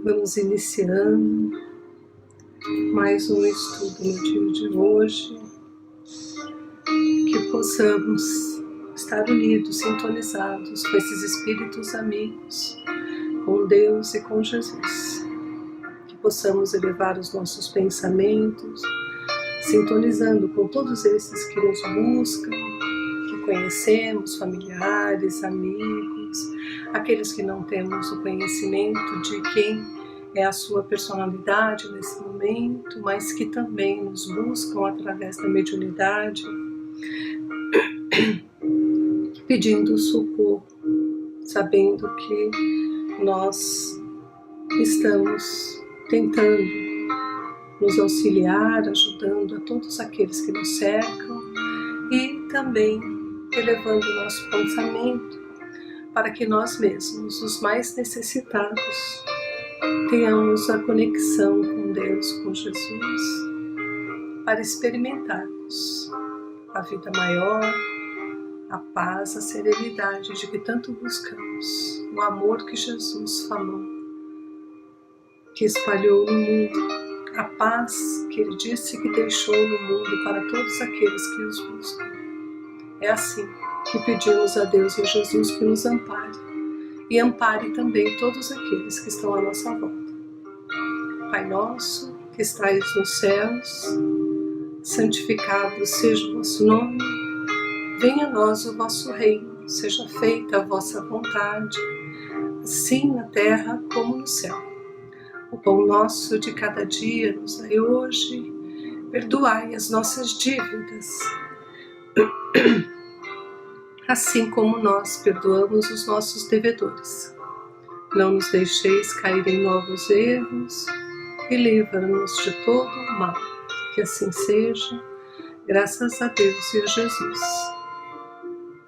Vamos iniciando mais um estudo no dia de hoje, que possamos estar unidos, sintonizados com esses espíritos amigos, com Deus e com Jesus. Que possamos elevar os nossos pensamentos, sintonizando com todos esses que nos buscam, que conhecemos, familiares, amigos, aqueles que não temos o conhecimento de quem é a sua personalidade nesse momento, mas que também nos buscam através da mediunidade, pedindo socorro, sabendo que nós estamos tentando nos auxiliar, ajudando a todos aqueles que nos cercam e também elevando o nosso pensamento para que nós mesmos, os mais necessitados, tenhamos a conexão com Deus, com Jesus, para experimentarmos a vida maior, a paz, a serenidade de que tanto buscamos, o amor que Jesus falou, que espalhou no mundo, a paz que Ele disse que deixou no mundo para todos aqueles que os buscam. É assim que pedimos a Deus e a Jesus que nos ampare e ampare também todos aqueles que estão à nossa volta. Pai nosso, que estais nos céus, santificado seja o vosso nome, venha a nós o vosso reino, seja feita a vossa vontade, assim na terra como no céu. O pão nosso de cada dia nos dai hoje, perdoai as nossas dívidas, assim como nós perdoamos os nossos devedores. Não nos deixeis cair em novos erros e livra-nos de todo o mal. Que assim seja, graças a Deus e a Jesus.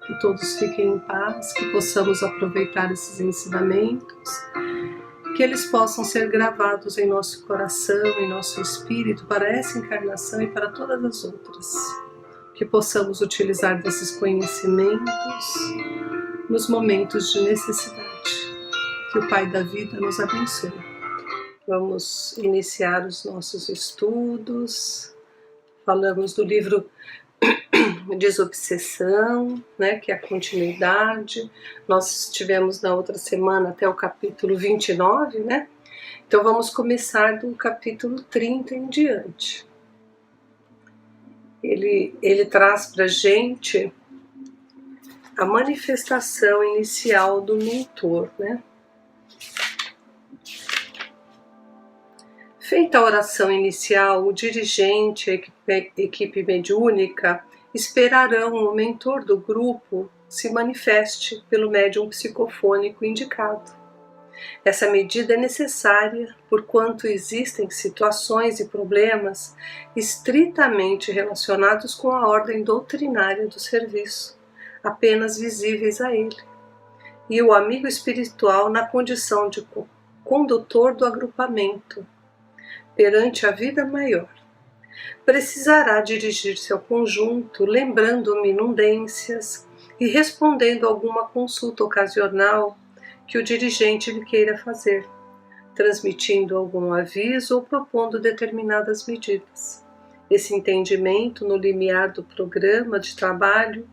Que todos fiquem em paz, que possamos aproveitar esses ensinamentos, que eles possam ser gravados em nosso coração, em nosso espírito, para essa encarnação e para todas as outras. Que possamos utilizar desses conhecimentos nos momentos de necessidade. Que o Pai da vida nos abençoe. Vamos iniciar os nossos estudos. Falamos do livro Desobsessão, né, que é a continuidade. Nós tivemos na outra semana até o capítulo 29, né? Então vamos começar do capítulo 30 em diante. Ele traz para a gente a manifestação inicial do mentor, né? Feita a oração inicial, o dirigente, a equipe mediúnica, esperarão o mentor do grupo se manifeste pelo médium psicofônico indicado. Essa medida é necessária porquanto existem situações e problemas estritamente relacionados com a ordem doutrinária do serviço, apenas visíveis a ele, e o amigo espiritual na condição de condutor do agrupamento, perante a vida maior. Precisará dirigir-se ao conjunto, lembrando minudências e respondendo a alguma consulta ocasional que o dirigente lhe queira fazer, transmitindo algum aviso ou propondo determinadas medidas. Esse entendimento no limiar do programa de trabalho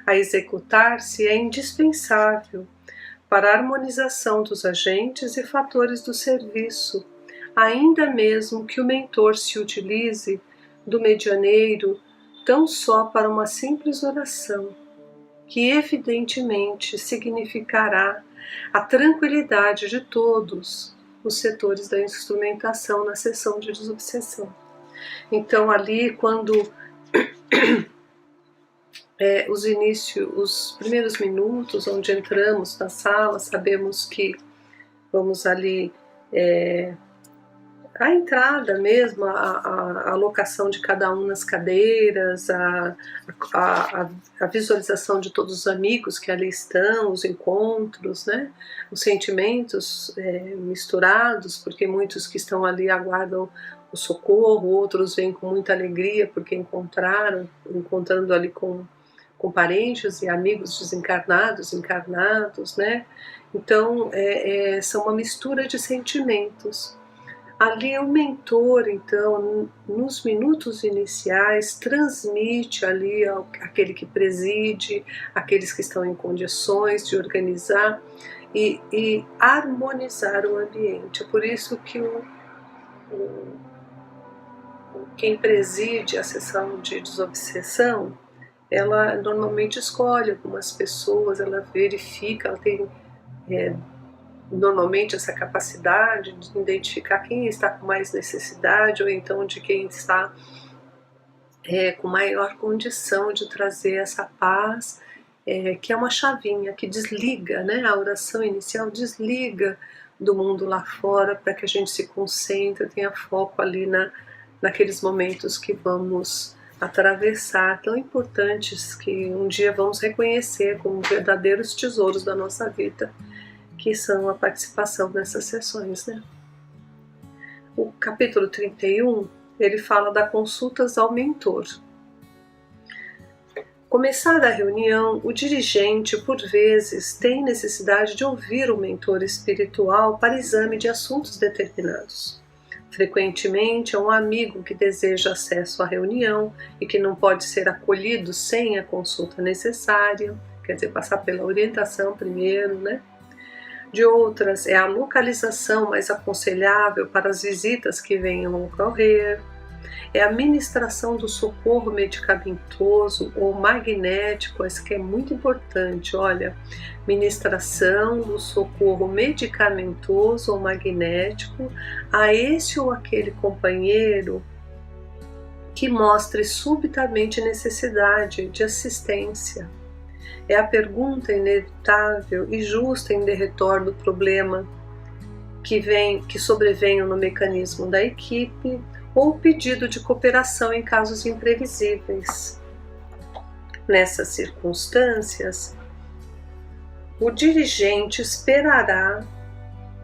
a executar-se é indispensável para a harmonização dos agentes e fatores do serviço, ainda mesmo que o mentor se utilize do medianeiro tão só para uma simples oração, que evidentemente significará a tranquilidade de todos os setores da instrumentação na sessão de desobsessão. Então ali quando os primeiros minutos onde entramos na sala, sabemos que vamos ali a entrada mesmo, a alocação de cada um nas cadeiras, a visualização de todos os amigos que ali estão, os encontros, né? Os sentimentos misturados, porque muitos que estão ali aguardam o socorro, outros vêm com muita alegria porque encontrando ali com com parentes e amigos desencarnados, encarnados, né? Então, são uma mistura de sentimentos. Ali o mentor, então, nos minutos iniciais, transmite ali aquele que preside, aqueles que estão em condições de organizar e harmonizar o ambiente. É por isso que quem preside a sessão de desobsessão, ela normalmente escolhe algumas pessoas, ela verifica, ela tem normalmente essa capacidade de identificar quem está com mais necessidade ou então de quem está com maior condição de trazer essa paz, que é uma chavinha que desliga, né? A oração inicial desliga do mundo lá fora para que a gente se concentre, tenha foco ali naqueles momentos que vamos atravessar, tão importantes, que um dia vamos reconhecer como verdadeiros tesouros da nossa vida, que são a participação nessas sessões, né? O capítulo 31, ele fala das consultas ao mentor. Começada a reunião, o dirigente, por vezes, tem necessidade de ouvir o mentor espiritual para exame de assuntos determinados. Frequentemente é um amigo que deseja acesso à reunião e que não pode ser acolhido sem a consulta necessária, quer dizer, passar pela orientação primeiro, né? De outras, é a localização mais aconselhável para as visitas que venham a ocorrer, é a ministração do socorro medicamentoso ou magnético, isso que é muito importante, olha, ministração do socorro medicamentoso ou magnético a esse ou aquele companheiro que mostre subitamente necessidade de assistência. É a pergunta inevitável e justa em derredor do problema que sobrevenham no mecanismo da equipe ou o pedido de cooperação em casos imprevisíveis. Nessas circunstâncias, o dirigente esperará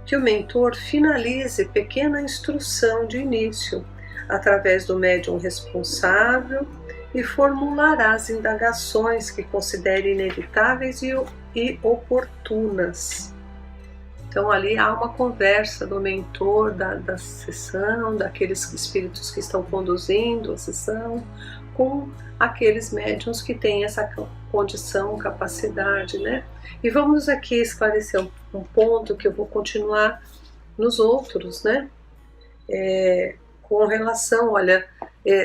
que o mentor finalize pequena instrução de início através do médium responsável e formulará as indagações que considere inevitáveis e oportunas. Então ali há uma conversa do mentor da sessão, daqueles espíritos que estão conduzindo a sessão, com aqueles médiuns que têm essa condição, capacidade, né? E vamos aqui esclarecer um ponto que eu vou continuar nos outros, né? Com relação, olha,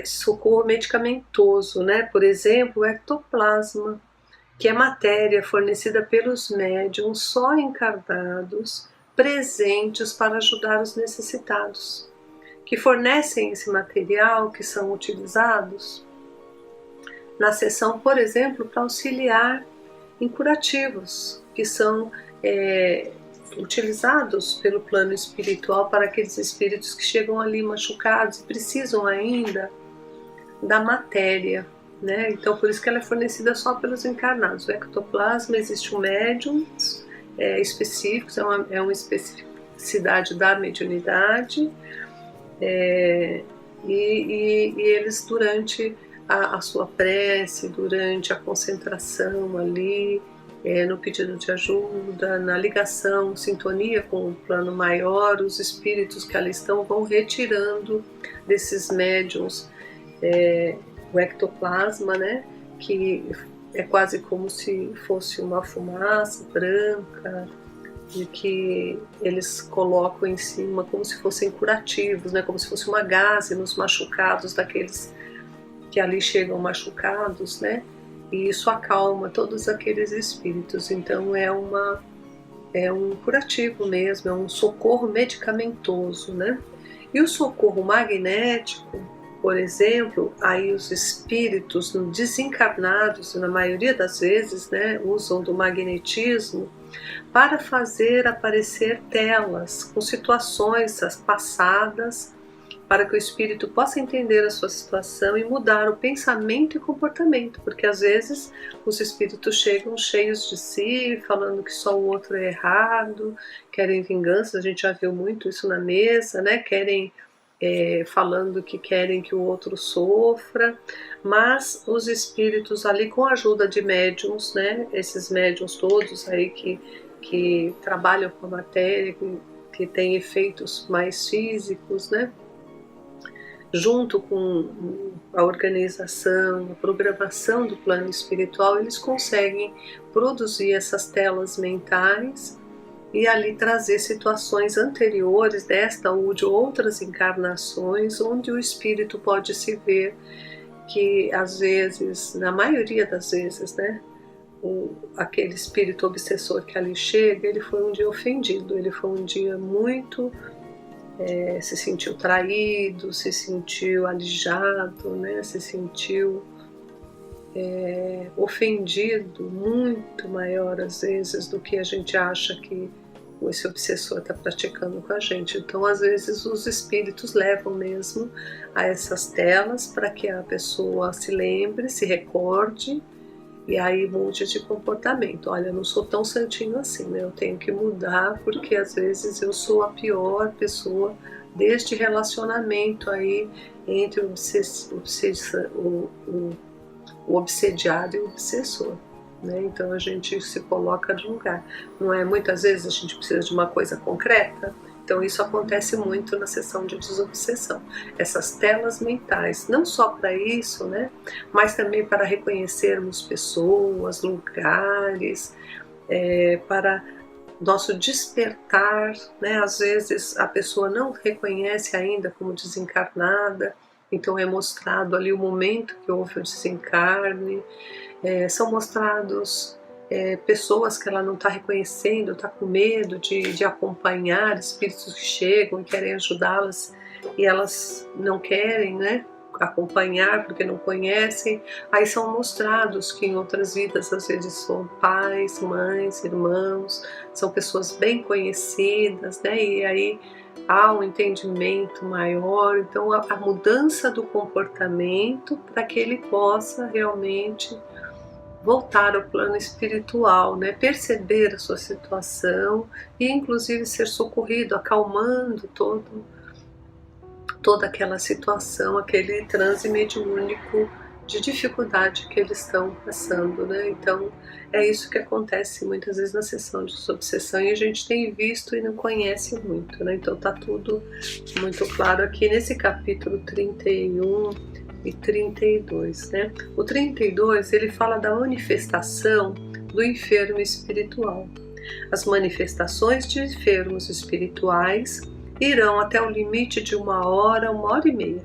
socorro medicamentoso, né? Por exemplo, o ectoplasma, que é matéria fornecida pelos médiuns só encarnados, presentes para ajudar os necessitados, que fornecem esse material, que são utilizados na sessão, por exemplo, para auxiliar em curativos, que são utilizados pelo plano espiritual para aqueles espíritos que chegam ali machucados e precisam ainda da matéria, né? Então por isso que ela é fornecida só pelos encarnados. O ectoplasma, existe um médium específico, é uma especificidade da mediunidade, e eles durante a sua prece, durante a concentração ali, no pedido de ajuda, na ligação, sintonia com o plano maior, os espíritos que ali estão vão retirando desses médiuns o ectoplasma, né, que é quase como se fosse uma fumaça branca, de que eles colocam em cima como se fossem curativos, né, como se fosse uma gaze nos machucados daqueles que ali chegam machucados, né, e isso acalma todos aqueles espíritos. Então é um curativo mesmo, é um socorro medicamentoso, né. E o socorro magnético, por exemplo, aí os espíritos desencarnados, na maioria das vezes, né, usam do magnetismo para fazer aparecer telas com situações passadas, para que o espírito possa entender a sua situação e mudar o pensamento e comportamento, porque às vezes os espíritos chegam cheios de si, falando que só o outro é errado, querem vingança, a gente já viu muito isso na mesa, né? Querem falando que querem que o outro sofra, mas os espíritos ali, com a ajuda de médiums, né, esses médiums todos aí que trabalham com a matéria, que têm efeitos mais físicos, né, junto com a organização, a programação do plano espiritual, eles conseguem produzir essas telas mentais e ali trazer situações anteriores desta ou de outras encarnações, onde o espírito pode se ver que às vezes, na maioria das vezes, né, aquele espírito obsessor que ali chega, ele foi um dia ofendido, ele foi um dia muito se sentiu traído, se sentiu alijado, né, se sentiu ofendido, muito maior às vezes do que a gente acha que esse obsessor está praticando com a gente. Então, às vezes, os espíritos levam mesmo a essas telas para que a pessoa se lembre, se recorde e aí mude de comportamento. Olha, eu não sou tão santinho assim, né? Eu tenho que mudar porque às vezes eu sou a pior pessoa deste relacionamento aí entre o obsediado e o obsessor. Né? Então a gente se coloca no lugar. Não é? Muitas vezes a gente precisa de uma coisa concreta. Então isso acontece muito na sessão de desobsessão. Essas telas mentais, não só para isso, né? Mas também para reconhecermos pessoas, lugares, para nosso despertar, né? Às vezes a pessoa não reconhece ainda como desencarnada, então é mostrado ali o momento que houve o desencarne. São mostrados pessoas que ela não está reconhecendo, está com medo de acompanhar, espíritos que chegam e querem ajudá-las e elas não querem, né, acompanhar porque não conhecem. Aí são mostrados que em outras vidas às vezes são pais, mães, irmãos, são pessoas bem conhecidas, né, e aí há um entendimento maior. Então a mudança do comportamento para que ele possa realmente voltar ao plano espiritual, né? Perceber a sua situação e inclusive ser socorrido, acalmando toda aquela situação, aquele transe mediúnico de dificuldade que eles estão passando, né? Então é isso que acontece muitas vezes na sessão de desobsessão e a gente tem visto e não conhece muito, né? Então tá tudo muito claro aqui nesse capítulo 31 e 32, né? O 32 ele fala da manifestação do enfermo espiritual. As manifestações de enfermos espirituais irão até o limite de 1 hora e meia,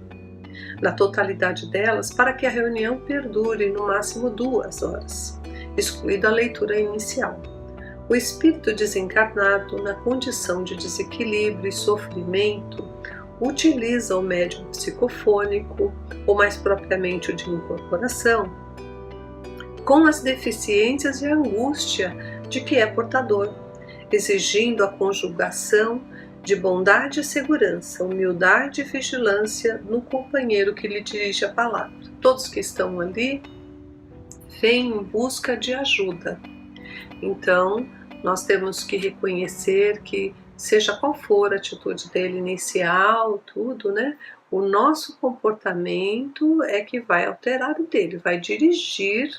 na totalidade delas, para que a reunião perdure no máximo 2 horas, excluída a leitura inicial. O espírito desencarnado, na condição de desequilíbrio e sofrimento, utiliza o médium psicofônico, ou mais propriamente o de incorporação, com as deficiências e angústia de que é portador, exigindo a conjugação de bondade e segurança, humildade e vigilância no companheiro que lhe dirige a palavra. Todos que estão ali vêm em busca de ajuda. Então, nós temos que reconhecer que, seja qual for a atitude dele inicial, tudo, né? O nosso comportamento é que vai alterar o dele, vai dirigir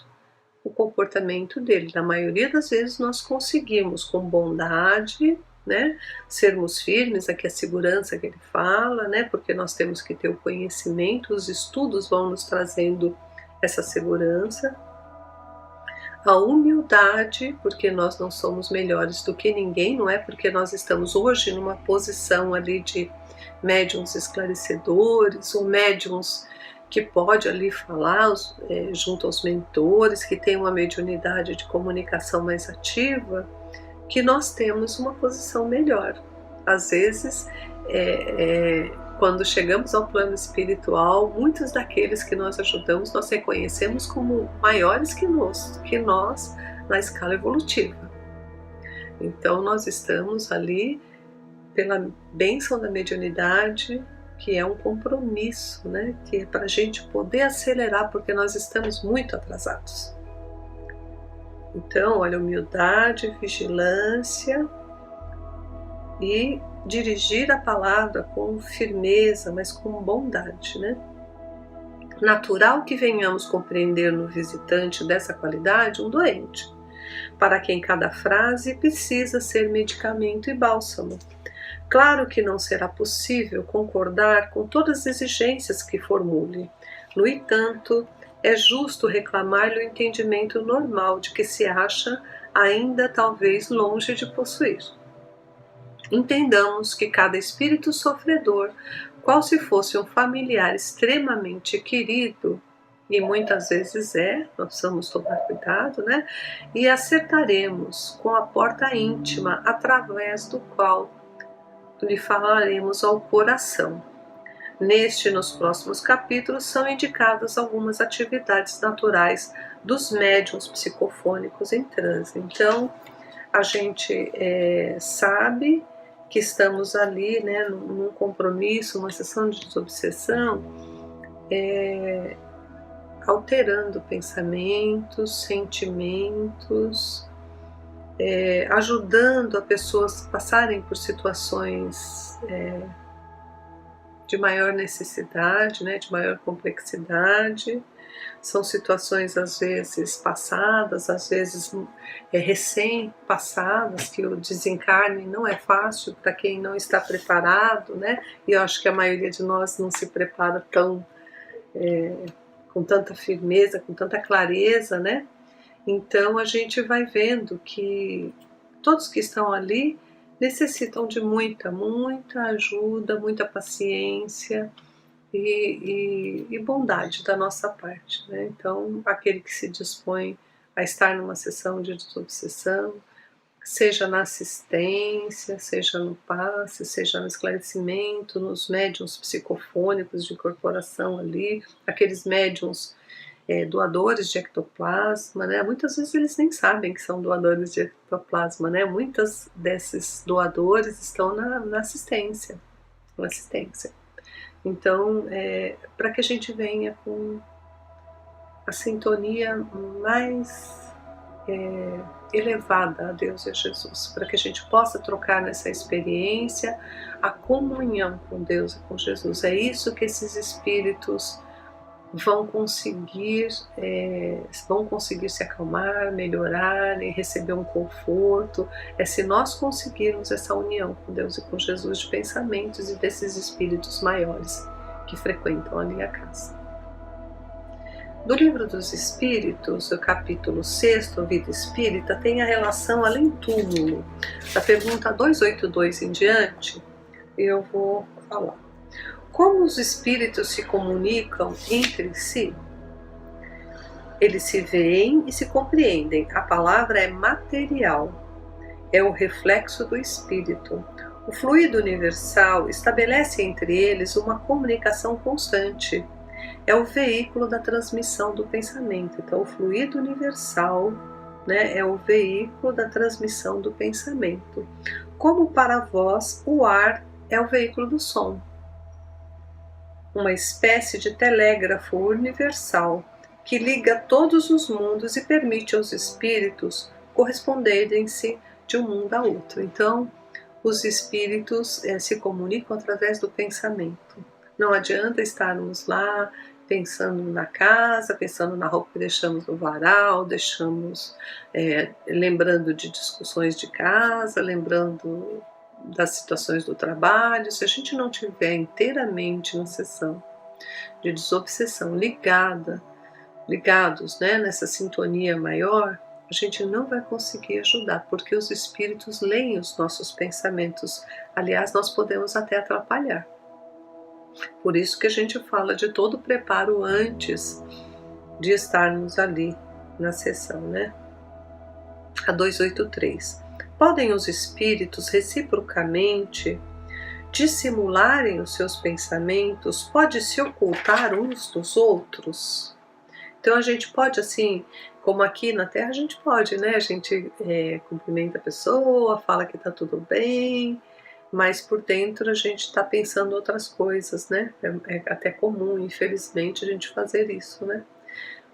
o comportamento dele. Na maioria das vezes nós conseguimos, com bondade, né, sermos firmes, aqui a segurança que ele fala, né, porque nós temos que ter o conhecimento, os estudos vão nos trazendo essa segurança. A humildade, porque nós não somos melhores do que ninguém, não é porque nós estamos hoje numa posição ali de médiuns esclarecedores, ou médiuns que pode ali falar junto aos mentores, que tem uma mediunidade de comunicação mais ativa, que nós temos uma posição melhor. Às vezes, quando chegamos ao plano espiritual, muitos daqueles que nós ajudamos, nós reconhecemos como maiores que nós na escala evolutiva. Então nós estamos ali pela bênção da mediunidade, que é um compromisso, né? Que é para a gente poder acelerar, porque nós estamos muito atrasados. Então, olha, humildade, vigilância e dirigir a palavra com firmeza, mas com bondade, né? Natural que venhamos compreender no visitante dessa qualidade um doente, para quem cada frase precisa ser medicamento e bálsamo. Claro que não será possível concordar com todas as exigências que formule. No entanto, é justo reclamar-lhe o entendimento normal de que se acha ainda talvez longe de possuir. Entendamos que cada espírito sofredor, qual se fosse um familiar extremamente querido, e muitas vezes nós precisamos tomar cuidado, né? E acertaremos com a porta íntima através do qual lhe falaremos ao coração. Neste e nos próximos capítulos são indicadas algumas atividades naturais dos médiuns psicofônicos em transe. Então, a gente sabe que estamos ali, né, num compromisso, uma sessão de desobsessão, alterando pensamentos, sentimentos, ajudando a pessoas passarem por situações de maior necessidade, né, de maior complexidade. São situações às vezes passadas, às vezes recém-passadas, que o desencarne não é fácil para quem não está preparado, né? E eu acho que a maioria de nós não se prepara com tanta firmeza, com tanta clareza, né? Então a gente vai vendo que todos que estão ali necessitam de muita ajuda, muita paciência e bondade da nossa parte, né? Então, aquele que se dispõe a estar numa sessão de desobsessão, seja na assistência, seja no passe, seja no esclarecimento, nos médiuns psicofônicos de incorporação ali, aqueles médiuns doadores de ectoplasma, né? Muitas vezes eles nem sabem que são doadores de ectoplasma, né? Muitos desses doadores estão na assistência, Então, para que a gente venha com a sintonia mais elevada a Deus e a Jesus, para que a gente possa trocar nessa experiência a comunhão com Deus e com Jesus. É isso que esses espíritos vão conseguir se acalmar, melhorar e receber um conforto. É se nós conseguirmos essa união com Deus e com Jesus de pensamentos e desses espíritos maiores que frequentam ali a casa. Do Livro dos Espíritos, o capítulo 6, Vida Espírita, tem a relação além-túmulo. Da pergunta 282 em diante, eu vou falar. Como os espíritos se comunicam entre si? Eles se veem e se compreendem. A palavra é material, é o reflexo do espírito. O fluido universal estabelece entre eles uma comunicação constante. É o veículo da transmissão do pensamento. Então, o fluido universal, né, é o veículo da transmissão do pensamento. Como para vós, o ar é o veículo do som. Uma espécie de telégrafo universal que liga todos os mundos e permite aos espíritos corresponderem-se de um mundo a outro. Então, os espíritos se comunicam através do pensamento. Não adianta estarmos lá pensando na casa, pensando na roupa que deixamos no varal, lembrando de discussões de casa, lembrando das situações do trabalho. Se a gente não tiver inteiramente na sessão de desobsessão ligados, né, nessa sintonia maior, a gente não vai conseguir ajudar, porque os espíritos leem os nossos pensamentos. Aliás, nós podemos até atrapalhar. Por isso que a gente fala de todo o preparo antes de estarmos ali na sessão, né? A 283. Podem os espíritos reciprocamente dissimularem os seus pensamentos? Pode se ocultar uns dos outros? Então a gente pode, assim, como aqui na Terra a gente pode, né? A gente cumprimenta a pessoa, fala que tá tudo bem, mas por dentro a gente está pensando outras coisas, né? É até comum, infelizmente, a gente fazer isso, né?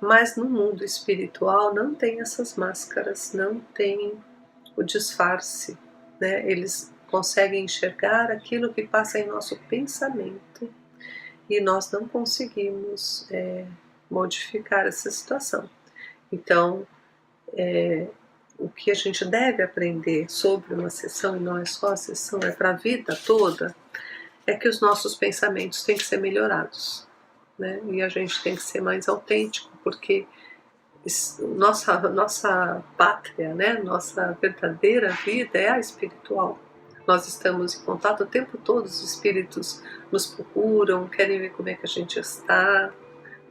Mas no mundo espiritual não tem essas máscaras, não tem o disfarce, né? Eles consegue enxergar aquilo que passa em nosso pensamento e nós não conseguimos modificar essa situação. Então, o que a gente deve aprender sobre uma sessão, e não é só a sessão, é para a vida toda, é que os nossos pensamentos têm que ser melhorados, né? E a gente tem que ser mais autêntico, porque nossa pátria, né? Nossa verdadeira vida é a espiritual. Nós estamos em contato o tempo todo, os espíritos nos procuram, querem ver como é que a gente está,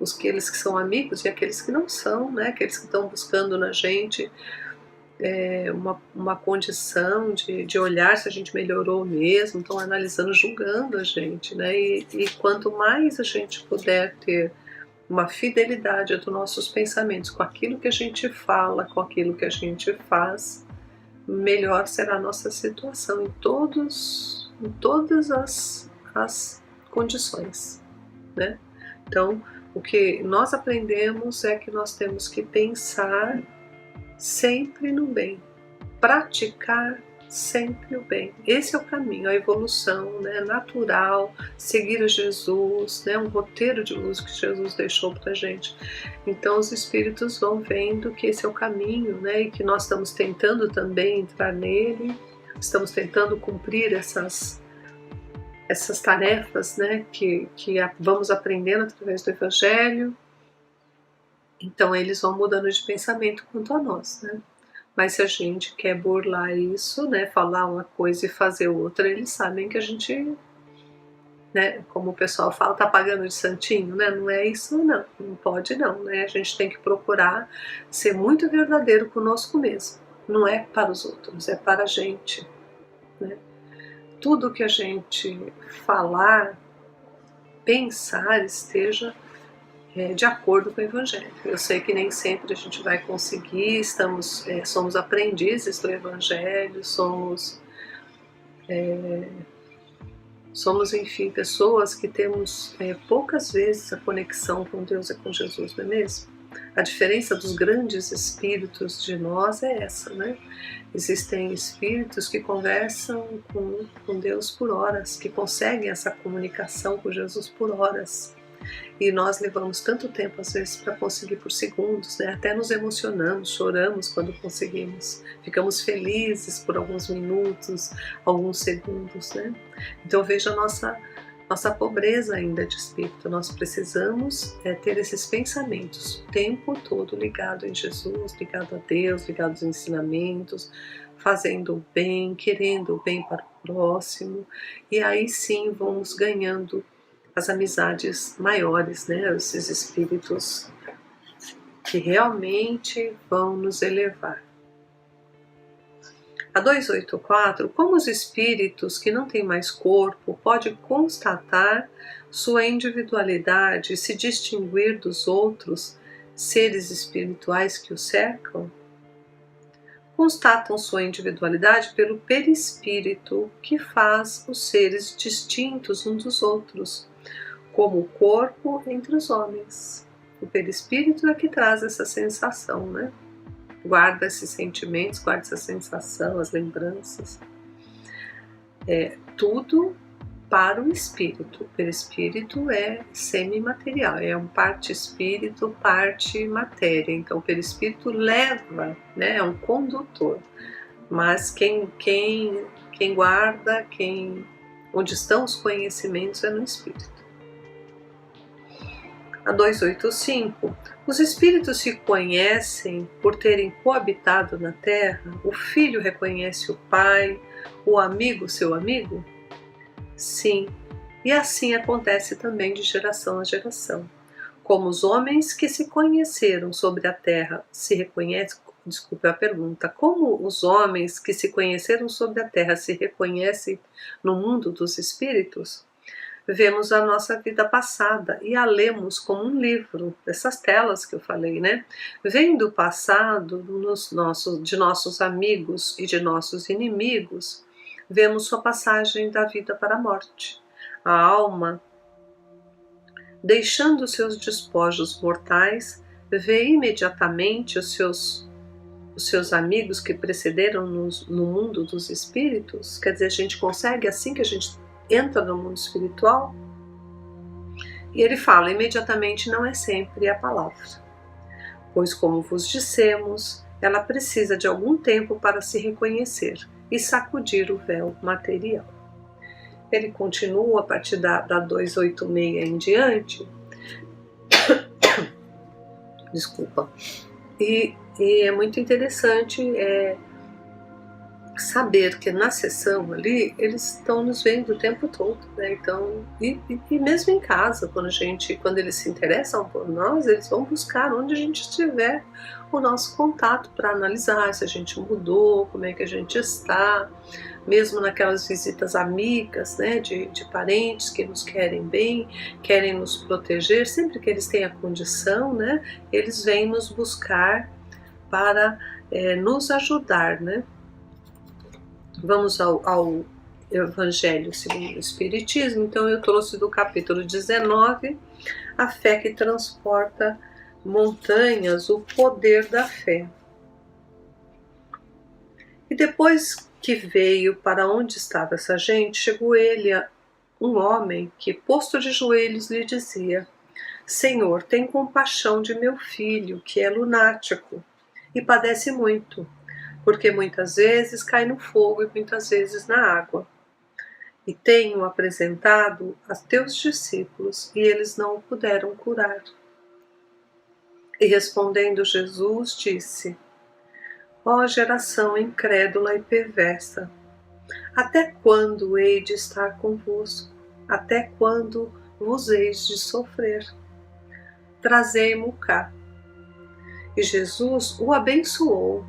aqueles que são amigos e aqueles que não são, né? Aqueles que estão buscando na gente uma condição de olhar se a gente melhorou mesmo, estão analisando, julgando a gente, né? E quanto mais a gente puder ter uma fidelidade dos nossos pensamentos com aquilo que a gente fala, com aquilo que a gente faz, melhor será a nossa situação em todas as condições, né? Então, o que nós aprendemos é que nós temos que pensar sempre no bem, praticar sempre o bem. Esse é o caminho, a evolução, né, natural, seguir Jesus, né, um roteiro de luz que Jesus deixou para a gente. Então os espíritos vão vendo que esse é o caminho, né, e que nós estamos tentando também entrar nele, estamos tentando cumprir essas tarefas, né, que vamos aprendendo através do Evangelho. Então eles vão mudando de pensamento quanto a nós, né? Mas se a gente quer burlar isso, né, falar uma coisa e fazer outra, eles sabem que a gente, né, como o pessoal fala, tá pagando de santinho, né? Não é isso não, não pode não, né? A gente tem que procurar ser muito verdadeiro conosco mesmo. Não é para os outros, é para a gente, né? Tudo que a gente falar, pensar, esteja de acordo com o Evangelho. Eu sei que nem sempre a gente vai conseguir, somos aprendizes do Evangelho, somos, enfim, pessoas que temos poucas vezes a conexão com Deus e com Jesus, não é mesmo? A diferença dos grandes espíritos de nós é essa, né? Existem espíritos que conversam com Deus por horas, que conseguem essa comunicação com Jesus por horas. E nós levamos tanto tempo, às vezes, para conseguir por segundos, né? Até nos emocionamos, choramos quando conseguimos. Ficamos felizes por alguns minutos, alguns segundos, né? Então veja a nossa pobreza ainda de espírito. Nós precisamos ter esses pensamentos o tempo todo ligado em Jesus, ligado a Deus, ligado aos ensinamentos, fazendo o bem, querendo o bem para o próximo. E aí sim vamos ganhando as amizades maiores, né? Esses espíritos que realmente vão nos elevar. A 284, como os espíritos que não têm mais corpo podem constatar sua individualidade e se distinguir dos outros seres espirituais que o cercam? Constatam sua individualidade pelo perispírito que faz os seres distintos uns dos outros, como o corpo entre os homens. O perispírito é que traz essa sensação, né? Guarda esses sentimentos, guarda essa sensação, as lembranças. Tudo para o espírito. O perispírito é semimaterial, é um parte espírito, parte matéria. Então o perispírito leva, né? É um condutor. Mas quem guarda, onde estão os conhecimentos é no espírito. A 285. Os espíritos se conhecem por terem coabitado na Terra? O filho reconhece o pai, o amigo seu amigo? Sim, e assim acontece também de geração a geração. Como os homens que se conheceram sobre a Terra se reconhecem, desculpe a pergunta, como os homens que se conheceram sobre a Terra se reconhecem no mundo dos espíritos? Vemos a nossa vida passada e a lemos como um livro, dessas telas que eu falei, né? Vendo o passado de nossos amigos e de nossos inimigos, vemos sua passagem da vida para a morte. A alma, deixando seus despojos mortais, vê imediatamente os seus os seus amigos que precederam-nos no mundo dos espíritos? Quer dizer, a gente consegue assim que a gente entra no mundo espiritual? E ele fala, imediatamente não é sempre a palavra, pois como vos dissemos, ela precisa de algum tempo para se reconhecer e sacudir o véu material. Ele continua a partir da 286 em diante, desculpa, e é muito interessante saber que na sessão ali eles estão nos vendo o tempo todo, né? Então, e mesmo em casa, quando eles se interessam por nós, eles vão buscar onde a gente estiver o nosso contato para analisar se a gente mudou, como é que a gente está, mesmo naquelas visitas amigas, né, de parentes que nos querem bem, querem nos proteger, sempre que eles têm a condição, né, eles vêm nos buscar para nos ajudar, né? Vamos ao Evangelho segundo o Espiritismo. Então eu trouxe do capítulo 19, a fé que transporta montanhas, o poder da fé. E depois que veio para onde estava essa gente, chegou ele a um homem que, posto de joelhos, lhe dizia: Senhor, tem compaixão de meu filho, que é lunático e padece muito, porque muitas vezes cai no fogo e muitas vezes na água. E tenho apresentado a teus discípulos, e eles não o puderam curar. E respondendo Jesus, disse: Ó geração incrédula e perversa, até quando hei de estar convosco? Até quando vos heis de sofrer? Trazei-mo cá. E Jesus o abençoou,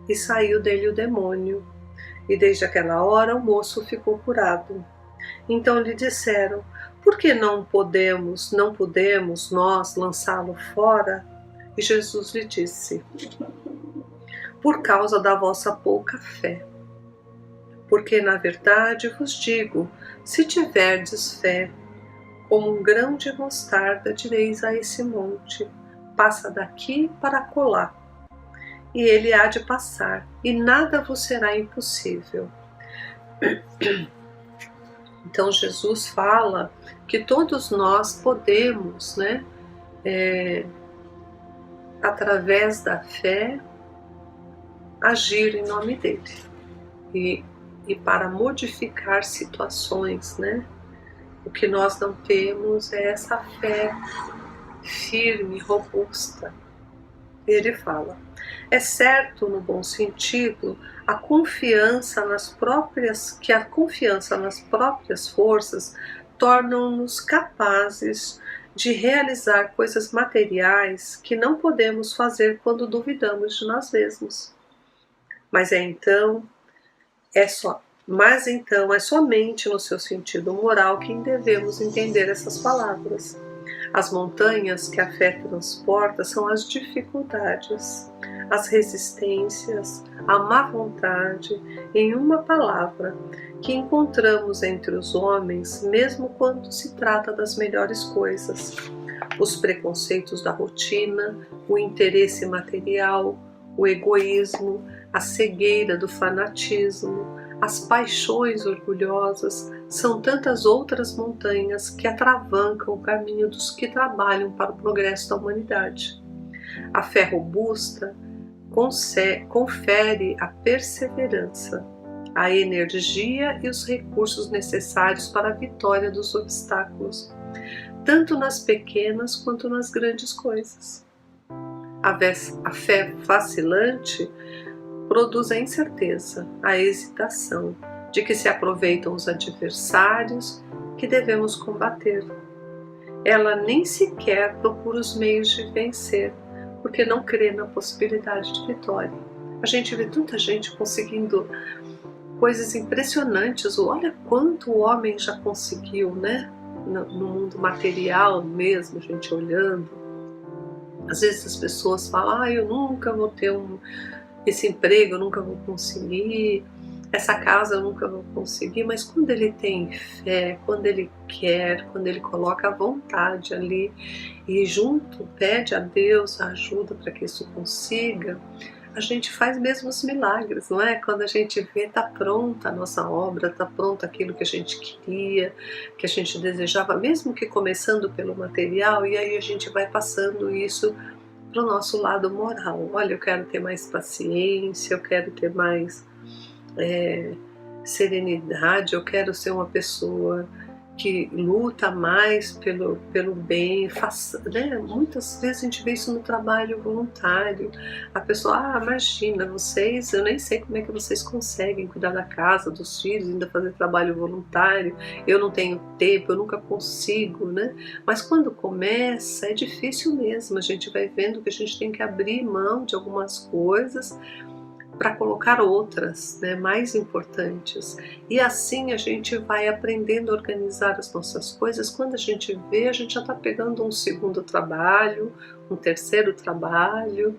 e saiu dele o demônio, e desde aquela hora o moço ficou curado. Então lhe disseram: Por que não pudemos nós lançá-lo fora? E Jesus lhe disse: Por causa da vossa pouca fé. Porque na verdade vos digo, se tiverdes fé, como um grão de mostarda, direis a esse monte: passa daqui para acolá, e ele há de passar, e nada vos será impossível. Então Jesus fala que todos nós podemos, né, através da fé, agir em nome dele e para modificar situações, né? O que nós não temos é essa fé firme, robusta. Ele fala: é certo, no bom sentido, a confiança nas próprias forças tornam-nos capazes de realizar coisas materiais que não podemos fazer quando duvidamos de nós mesmos. Mas então é somente no seu sentido moral que devemos entender essas palavras. As montanhas que a fé transporta são as dificuldades, as resistências, a má vontade, em uma palavra, que encontramos entre os homens, mesmo quando se trata das melhores coisas. Os preconceitos da rotina, o interesse material, o egoísmo, a cegueira do fanatismo, as paixões orgulhosas, são tantas outras montanhas que atravancam o caminho dos que trabalham para o progresso da humanidade. A fé robusta confere a perseverança, a energia e os recursos necessários para a vitória dos obstáculos, tanto nas pequenas quanto nas grandes coisas. A fé vacilante produz a incerteza, a hesitação, de que se aproveitam os adversários que devemos combater. Ela nem sequer procura os meios de vencer, porque não crê na possibilidade de vitória. A gente vê tanta gente conseguindo coisas impressionantes. Olha quanto o homem já conseguiu, né? No mundo material mesmo, a gente olhando. Às vezes as pessoas falam: eu nunca vou ter esse emprego, eu nunca vou conseguir, essa casa eu nunca vou conseguir. Mas quando ele tem fé, quando ele quer, quando ele coloca a vontade ali e junto pede a Deus a ajuda para que isso consiga, a gente faz mesmo os milagres, não é? Quando a gente vê, está pronta a nossa obra, está pronto aquilo que a gente queria, que a gente desejava, mesmo que começando pelo material, e aí a gente vai passando isso para o nosso lado moral. Olha, eu quero ter mais paciência, eu quero ter mais serenidade, eu quero ser uma pessoa que luta mais pelo bem, né? Muitas vezes a gente vê isso no trabalho voluntário. A pessoa, imagina, vocês, eu nem sei como é que vocês conseguem cuidar da casa, dos filhos, ainda fazer trabalho voluntário, eu não tenho tempo, eu nunca consigo, né? Mas quando começa, é difícil mesmo, a gente vai vendo que a gente tem que abrir mão de algumas coisas para colocar outras, né, mais importantes. E assim a gente vai aprendendo a organizar as nossas coisas. Quando a gente vê, a gente já está pegando um segundo trabalho, um terceiro trabalho,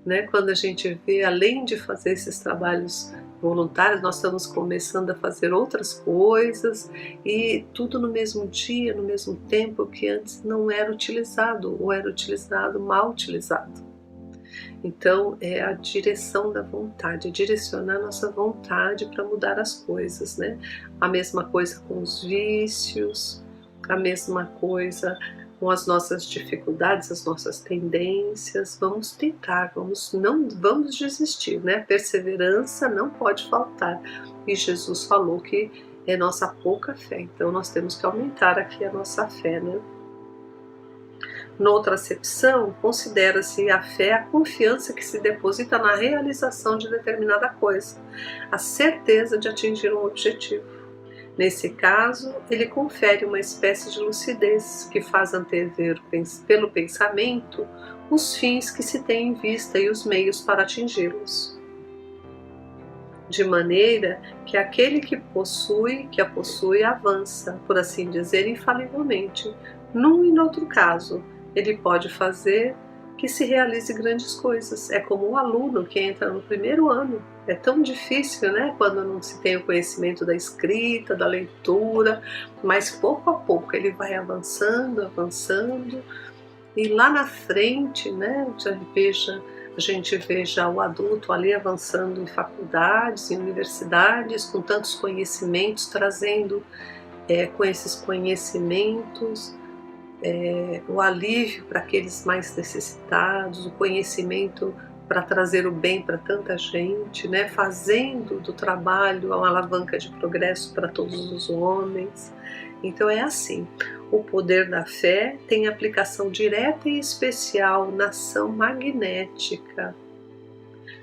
né? Quando a gente vê, além de fazer esses trabalhos voluntários, nós estamos começando a fazer outras coisas, e tudo no mesmo dia, no mesmo tempo, que antes não era utilizado, ou era utilizado, mal utilizado. Então é a direção da vontade, é direcionar a nossa vontade para mudar as coisas, né? A mesma coisa com os vícios, a mesma coisa com as nossas dificuldades, as nossas tendências. Vamos tentar, não vamos desistir, né? Perseverança não pode faltar. E Jesus falou que é nossa pouca fé, então nós temos que aumentar aqui a nossa fé, né? Noutra acepção, considera-se a fé a confiança que se deposita na realização de determinada coisa, a certeza de atingir um objetivo. Nesse caso, ele confere uma espécie de lucidez que faz antever pelo pensamento os fins que se tem em vista e os meios para atingi-los. De maneira que aquele que a possui avança, por assim dizer, infalivelmente. Num e noutro caso, ele pode fazer que se realize grandes coisas. É como o aluno que entra no primeiro ano. É tão difícil, né? Quando não se tem o conhecimento da escrita, da leitura, mas pouco a pouco ele vai avançando, avançando, e lá na frente, né, a gente vê já o adulto ali avançando em faculdades, em universidades, com tantos conhecimentos, trazendo com esses conhecimentos o alívio para aqueles mais necessitados, o conhecimento para trazer o bem para tanta gente, né? Fazendo do trabalho uma alavanca de progresso para todos os homens. Então é assim, o poder da fé tem aplicação direta e especial na ação magnética.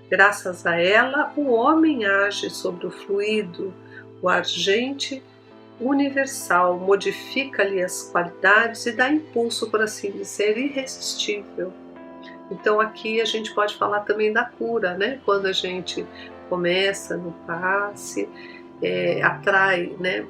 Graças a ela, o homem age sobre o fluido, o agente universal, modifica-lhe as qualidades e dá impulso, por assim dizer, irresistível. Então aqui a gente pode falar também da cura, né? Quando a gente começa no passe, atrai, né?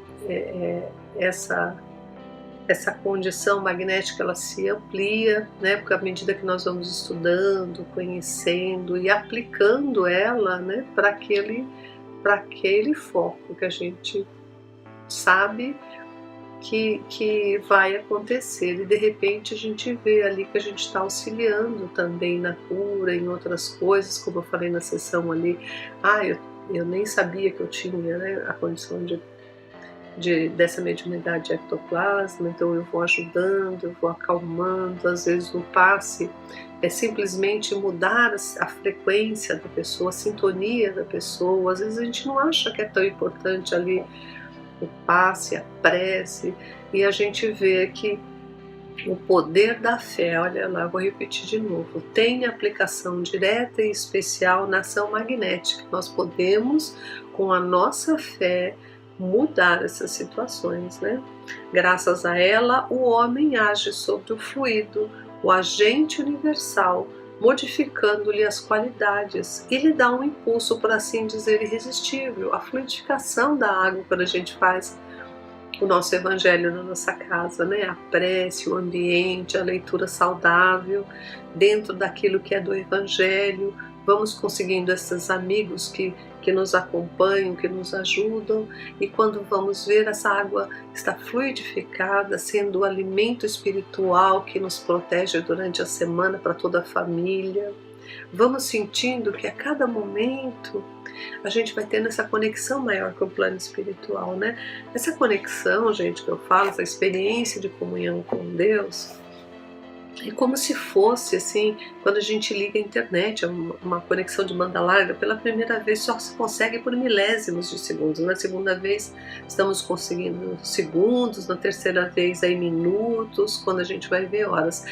Essa condição magnética, ela se amplia, né? Porque à medida que nós vamos estudando, conhecendo e aplicando ela, né? Para aquele foco que a gente sabe que vai acontecer, e de repente a gente vê ali que a gente está auxiliando também na cura, em outras coisas, como eu falei na sessão ali, eu nem sabia que eu tinha, né, a condição dessa mediunidade de ectoplasma, então eu vou ajudando, eu vou acalmando. Às vezes no passe é simplesmente mudar a frequência da pessoa, a sintonia da pessoa. Às vezes a gente não acha que é tão importante ali o passe, a prece, e a gente vê que o poder da fé, olha lá, vou repetir de novo, tem aplicação direta e especial na ação magnética. Nós podemos, com a nossa fé, mudar essas situações, né? Graças a ela, o homem age sobre o fluido, o agente universal, modificando-lhe as qualidades, e lhe dá um impulso, por assim dizer, irresistível. A fluidificação da água, quando a gente faz o nosso evangelho na nossa casa, né? A prece, o ambiente, a leitura saudável, dentro daquilo que é do evangelho, vamos conseguindo esses amigos que nos acompanham, que nos ajudam, e quando vamos ver, essa água está fluidificada, sendo o alimento espiritual que nos protege durante a semana para toda a família. vamos sentindo que a cada momento a gente vai tendo essa conexão maior com o plano espiritual, né? Essa conexão, gente, que eu falo, essa experiência de comunhão com Deus, é como se fosse assim, quando a gente liga a internet, uma conexão de banda larga, pela primeira vez só se consegue por milésimos de segundos. Na segunda vez estamos conseguindo segundos, na terceira vez aí minutos, quando a gente vai ver horas.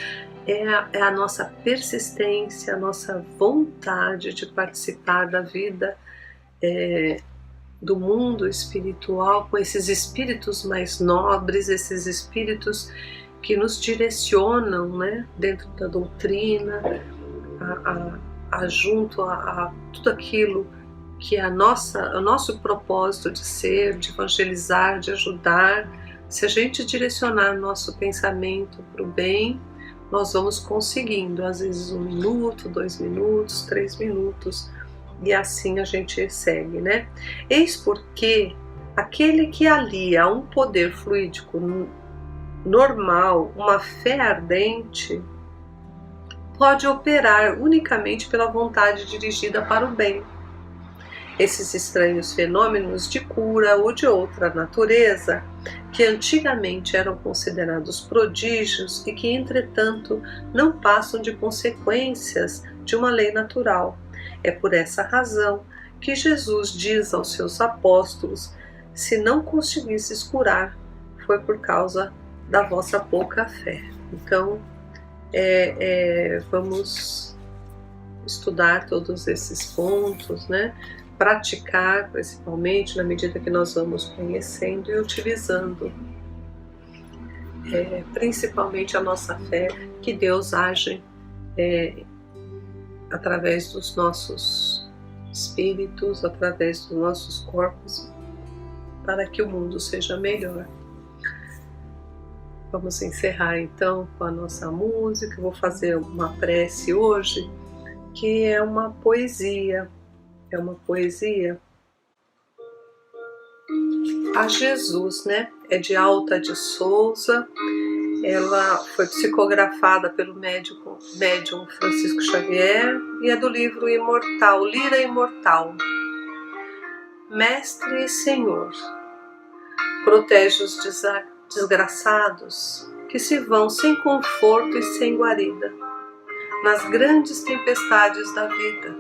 É a nossa persistência, a nossa vontade de participar da vida do mundo espiritual, com esses espíritos mais nobres, esses espíritos que nos direcionam, né, dentro da doutrina, junto a tudo aquilo que é o nosso propósito de ser, de evangelizar, de ajudar. Se a gente direcionar nosso pensamento para o bem, nós vamos conseguindo, às vezes 1 minuto, 2 minutos, 3 minutos, e assim a gente segue, né? Eis porque aquele que alia a um poder fluídico normal, uma fé ardente, pode operar unicamente pela vontade dirigida para o bem. Esses estranhos fenômenos de cura ou de outra natureza, que antigamente eram considerados prodígios e que, entretanto, não passam de consequências de uma lei natural. É por essa razão que Jesus diz aos seus apóstolos: se não conseguisses curar, foi por causa da vossa pouca fé. Então, vamos estudar todos esses pontos, né? Praticar, principalmente, na medida que nós vamos conhecendo e utilizando, principalmente a nossa fé, que Deus age através dos nossos espíritos, através dos nossos corpos, para que o mundo seja melhor. Vamos encerrar então com a nossa música. Eu vou fazer uma prece hoje, que é uma poesia. É uma poesia a Jesus, né? É de Alta de Souza. Ela foi psicografada pelo médium Francisco Xavier e é do livro Imortal, Lira Imortal. Mestre e Senhor, protege os desgraçados que se vão sem conforto e sem guarida, nas grandes tempestades da vida,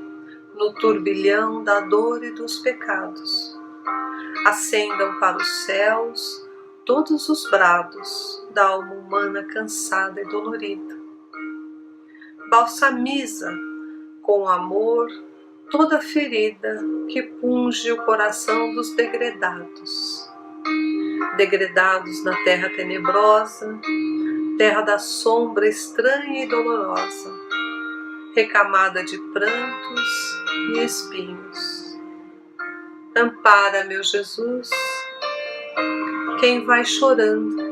no turbilhão da dor e dos pecados. Acendam para os céus todos os brados da alma humana cansada e dolorida. Balsamiza com amor toda ferida que punge o coração dos degredados na terra tenebrosa, terra da sombra estranha e dolorosa, recamada de prantos e espinhos. Ampara, meu Jesus, quem vai chorando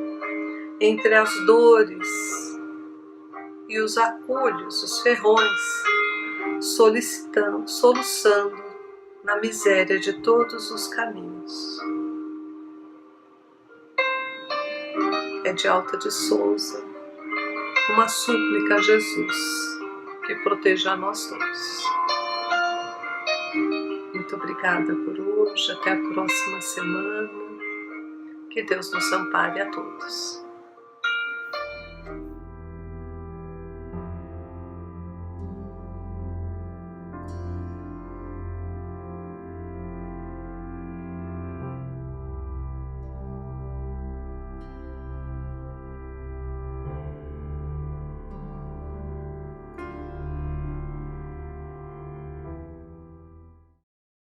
entre as dores e os acúlios, os ferrões, soluçando na miséria de todos os caminhos. É de Alta de Souza, uma súplica a Jesus, que proteja a nós todos. Muito obrigada por hoje, até a próxima semana. Que Deus nos ampare a todos.